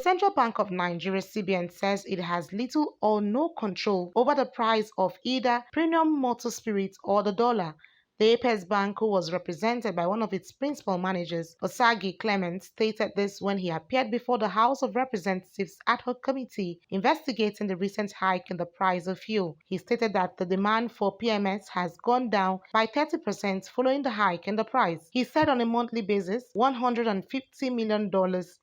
Central Bank of Nigeria (CBN) says it has little or no control over the price of either premium motor spirit or the dollar. The Apex Bank, who was represented by one of its principal managers, Osagi Clement, stated this when he appeared before the House of Representatives ad hoc committee investigating the recent hike in the price of fuel. He stated that the demand for PMS has gone down by 30% following the hike in the price. He said on a monthly basis, $150 million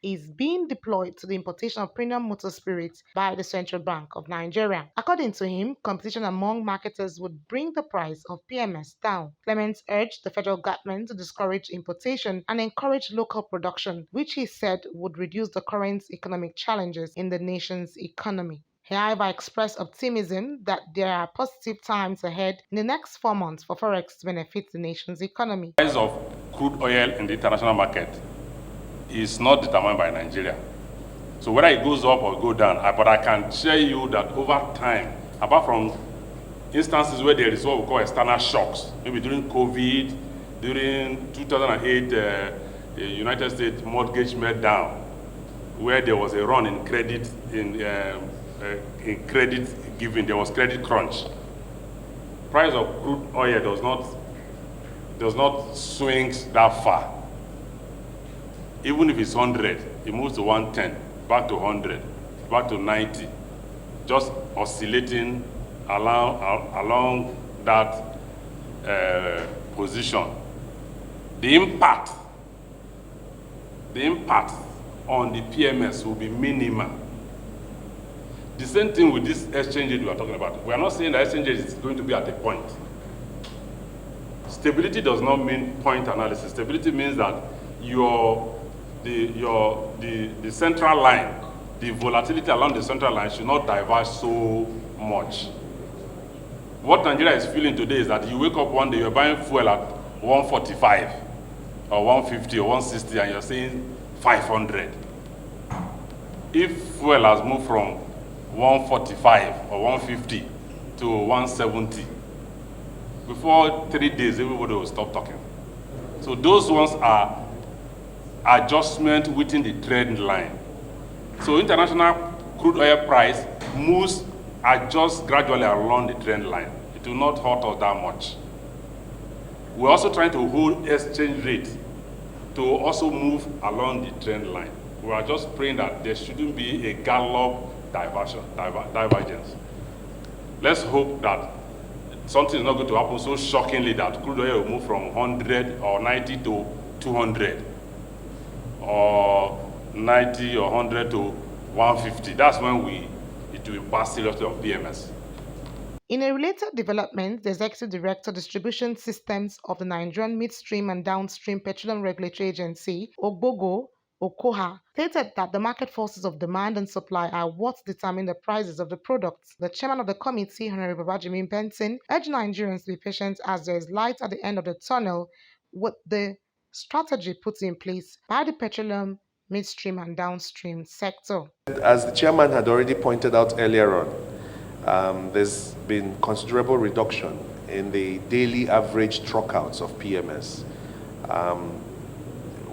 is being deployed to the importation of premium motor spirits by the Central Bank of Nigeria. According to him, competition among marketers would bring the price of PMS down. Clements urged the federal government to discourage importation and encourage local production, which he said would reduce the current economic challenges in the nation's economy. He, however, expressed optimism that there are positive times ahead in the next 4 months for Forex to benefit the nation's economy. The price of crude oil in the international market is not determined by Nigeria. So whether it goes up or go down, but I can share you that over time, apart from instances where there is what we call external shocks, maybe during COVID, during 2008, the United States mortgage meltdown, where there was a run in credit in credit giving, there was credit crunch. Price of crude oil does not swing that far. Even if it's 100, it moves to 110, back to 100, back to 90, just oscillating along that position. The impact on the PMS will be minimal. The same thing with this exchange rate we are talking about. We are not saying that exchange rate is going to be at a point. Stability does not mean point analysis. Stability means that the central line, the volatility along the central line should not diverge so much. What Nigeria is feeling today is that you wake up one day, you're buying fuel at 145 or 150 or 160 and you're saying 500. If fuel has moved from 145 or 150 to 170, before 3 days, everybody will stop talking. So those ones are adjustment within the trend line. So international crude oil price moves, adjusts gradually along the trend line. It will not hurt us that much. We're also trying to hold exchange rate to also move along the trend line. We are just praying that there shouldn't be a gallop divergence. Let's hope that something is not going to happen so shockingly that crude oil will move from 100 or 90 to 200, or 90 or 100 to 150. That's when it will pass seriously on PMS. In a related development, the Executive Director Distribution Systems of the Nigerian Midstream and Downstream Petroleum Regulatory Agency, Ogbogo Okoha, stated that the market forces of demand and supply are what determine the prices of the products. The chairman of the committee, Honorable Babajimi Benson, urged Nigerians to be patient as there is light at the end of the tunnel with the strategy put in place by the petroleum, midstream and downstream sector. As the chairman had already pointed out earlier on, there's been considerable reduction in the daily average truckouts of PMS.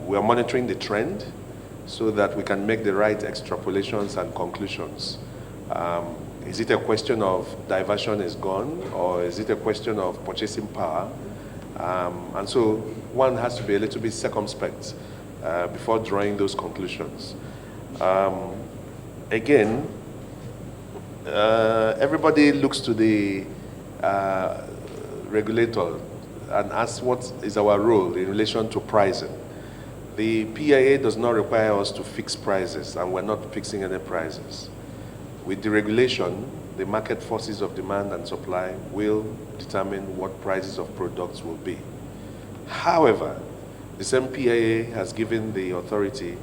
We are monitoring the trend so that we can make the right extrapolations and conclusions. Is it a question of diversion is gone, or is it a question of purchasing power? And so one has to be a little bit circumspect before drawing those conclusions. Again, everybody looks to the regulator and asks what is our role in relation to pricing. The PIA does not require us to fix prices, and we're not fixing any prices. With the regulation, the market forces of demand and supply will determine what prices of products will be. However, the same PIA has given the authority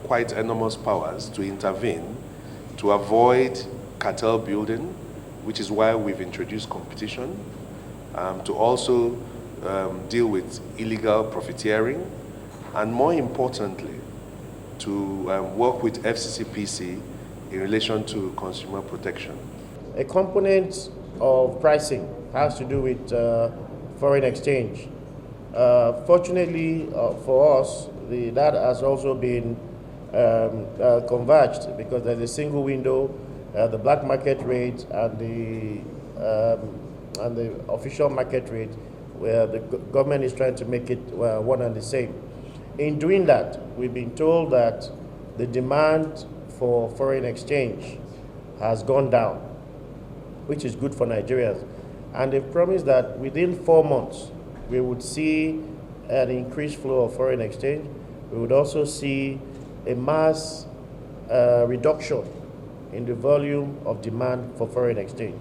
quite enormous powers to intervene to avoid cartel building, which is why we've introduced competition, to also deal with illegal profiteering, and more importantly, to work with FCCPC in relation to consumer protection. A component of pricing has to do with foreign exchange. Fortunately for us, that has also been converged because there's a single window, the black market rate and the official market rate, where the government is trying to make it one and the same. In doing that, we've been told that the demand for foreign exchange has gone down, which is good for Nigerians. And they've promised that within 4 months, we would see an increased flow of foreign exchange. We would also see a mass reduction in the volume of demand for foreign exchange.